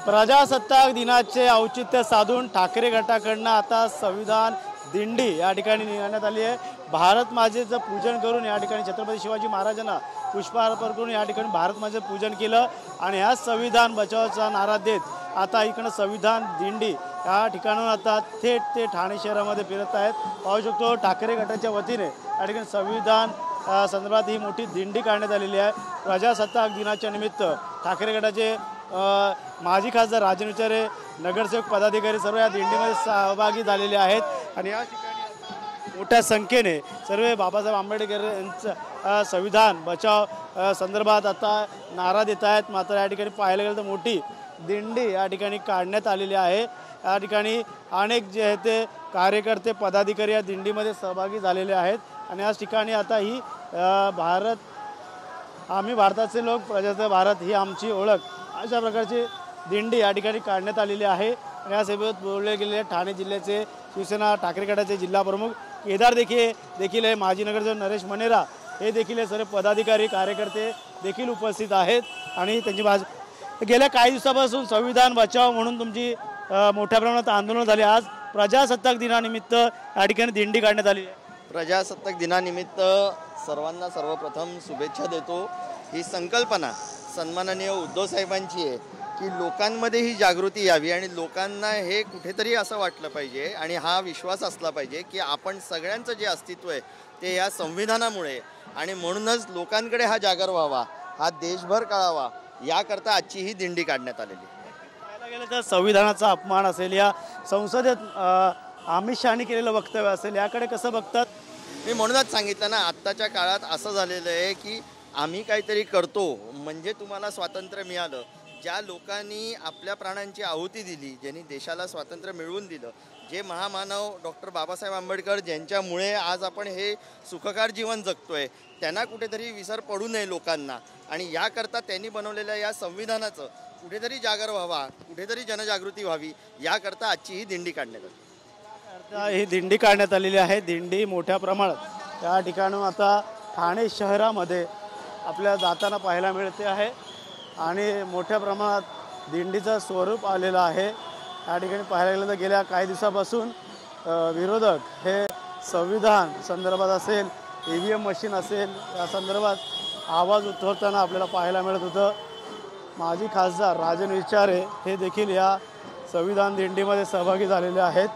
प्रजासत्ताक दिनाचे औचित्य साधून ठाकरे गटाकडून आता संविधान दिंडी या ठिकाणी निघण्यात आली आहे। भारत मातेचं पूजन करून या ठिकाणी छत्रपती शिवाजी महाराजांना पुष्पहार अर्पण करून या ठिकाणी भारत मातेचं पूजन केलं आणि ह्या संविधान बचावचा नारा देत आता इकडे संविधान दिंडी या ठिकाणाहून आता थेट ते ठाणे शहरामध्ये फिरत आहेत। पाहू शकतो ठाकरे गटाच्या वतीने या ठिकाणी संविधान संदर्भात ही मोठी दिंडी काढण्यात आलेली आहे। प्रजासत्ताक दिनाच्या निमित्त ठाकरे गटाचे माजी खासदार राजन विचारे, नगरसेवक, पदाधिकारी सर्व या दिंडीमध्ये सहभागी झालेले आहेत आणि या ठिकाणी मोठ्या संख्येने सर्व बाबासाहेब आंबेडकर यांचं संविधान बचाव संदर्भात आता नारा देत आहेत। मात्र या ठिकाणी पाहायला गेलं तर मोठी दिंडी या ठिकाणी काढण्यात आलेली आहे। या ठिकाणी अनेक जे आहेत ते कार्यकर्ते, पदाधिकारी या दिंडीमध्ये सहभागी झालेले आहेत आणि याच ठिकाणी आता ही आम्ही भारताचे लोक, प्रजासत्ताक भारत ही आमची ओळख अशा प्रकारची दिंडी या ठिकाणी काढण्यात आलेली आहे। या सभेत बोलले गेलेले ठाणे जिल्ह्याचे शिवसेना ठाकरे गटाचे जिल्हा प्रमुख केदार देखील आहे, माजी नगरसेवक नरेश मनेरा हे देखील सर्व पदाधिकारी, कार्यकर्ते देखील उपस्थित आहेत आणि त्यांची गेल्या काही दिवसापासून संविधान बचाव म्हणून तुमची मोठ्या प्रमाणात आंदोलन झाले। आज प्रजासत्ताक दिनानिमित्त या ठिकाणी दिंडी काढण्यात आली आहे। प्रजासत्ताक दिनानिमित्त सर्वांना सर्वप्रथम शुभेच्छा देतो। ही संकल्पना सन्माननीय उद्धव साहेबांची आहे की लोकांमध्ये ही जागृती यावी आणि लोकांना हे कुठेतरी असं वाटलं पाहिजे आणि हा विश्वास असला पाहिजे की आपण सगळ्यांचं जे अस्तित्व आहे ते या संविधानामुळे आणि म्हणूनच लोकांकडे हा जागर व्हावा, हा देशभर कळावा, याकरता आजची ही दिंडी काढण्यात आलेली आहे। पाहायला गेलं तर संविधानाचा अपमान असेल, या संसदेत अमित शहानी केलेलं वक्तव्य असेल, याकडे कसं बघतात? मी म्हणूनच सांगितलं ना, आत्ताच्या काळात असं झालेलं आहे की आम्ही काहीतरी करतो म्हणजे तुम्हाला स्वातंत्र्य मिळालं। ज्या लोकांनी आपल्या प्राणांची आहुती दिली, ज्यांनी देशाला स्वातंत्र्य मिळवून दिलं, जे महामानव डॉक्टर बाबासाहेब आंबेडकर ज्यांच्यामुळे आज आपण हे सुखकर जीवन जगतोय, त्यांना कुठेतरी विसर पडू नये लोकांना आणि याकरता त्यांनी बनवलेल्या या संविधानाचं कुठेतरी जागर व्हावा, कुठेतरी जनजागृती व्हावी, याकरता आजची ही दिंडी काढण्यात आली। ही दिंडी काढण्यात आलेली आहे। दिंडी मोठ्या प्रमाणात या ठिकाणी आता ठाणे शहरामध्ये आपल्या जाताना पाहायला मिळते आहे आणि मोठ्या प्रमाणात दिंडीचं स्वरूप आलेलं आहे। या ठिकाणी पाहायला गेलं तर गेल्या काही दिवसापासून विरोधक हे संविधान संदर्भात असेल, EVM मशीन असेल, या संदर्भात आवाज उठवताना आपल्याला पाहायला मिळत होतं। माजी खासदार राजन विचारे हे देखील या संविधान दिंडीमध्ये सहभागी झालेले आहेत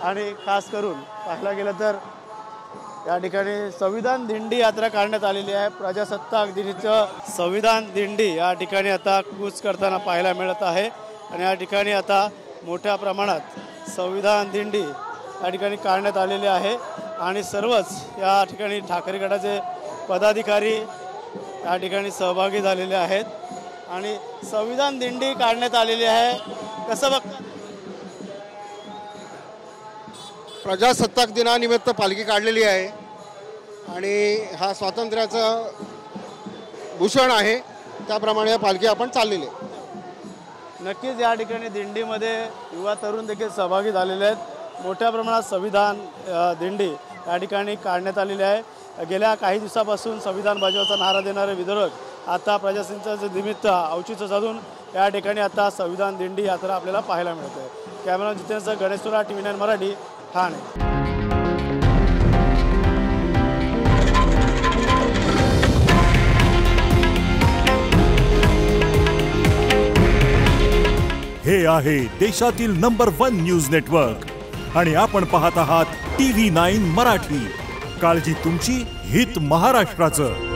आणि खास करून पाहायला गेलं तर या ठिकाणी संविधान दिंडी यात्रा काढण्यात आलेली आहे। प्रजासत्ताक दिनीचं संविधान दिंडी या ठिकाणी आता कूच करताना पाहायला मिळत आहे आणि या ठिकाणी आता मोठ्या प्रमाणात संविधान दिंडी या ठिकाणी काढण्यात आलेली आहे आणि सर्वच या ठिकाणी ठाकरे गटाचे पदाधिकारी या ठिकाणी सहभागी झालेले आहेत आणि संविधान दिंडी काढण्यात आलेली आहे। कसं बघतात? प्रजासत्ताक दिनानिमित्त पालखी काढलेली आहे आणि हा स्वातंत्र्याचं भूषण आहे, त्याप्रमाणे या पालखी आपण चाललेली आहे। नक्कीच या ठिकाणी दिंडीमध्ये युवा तरुण देखील सहभागी झालेले आहेत। मोठ्या प्रमाणात संविधान दिंडी या ठिकाणी काढण्यात आलेली आहे। गेल्या काही दिवसापासून संविधान बचावाचा नारा देणारे विरोधक आता प्रजासत्ताकाचं निमित्त औचित्य साधून या ठिकाणी आता संविधान दिंडी यात्रा आपल्याला पाहायला मिळते। कॅमेरामॅन जितेंद्र गणेश तुरा, TV9 मराठी, ठाणे। हे आहे देशातील नंबर 1 न्यूज नेटवर्क आणि आपण पाहत आहात TV9 मराठी। काळजी तुमची, हित महाराष्ट्राचं।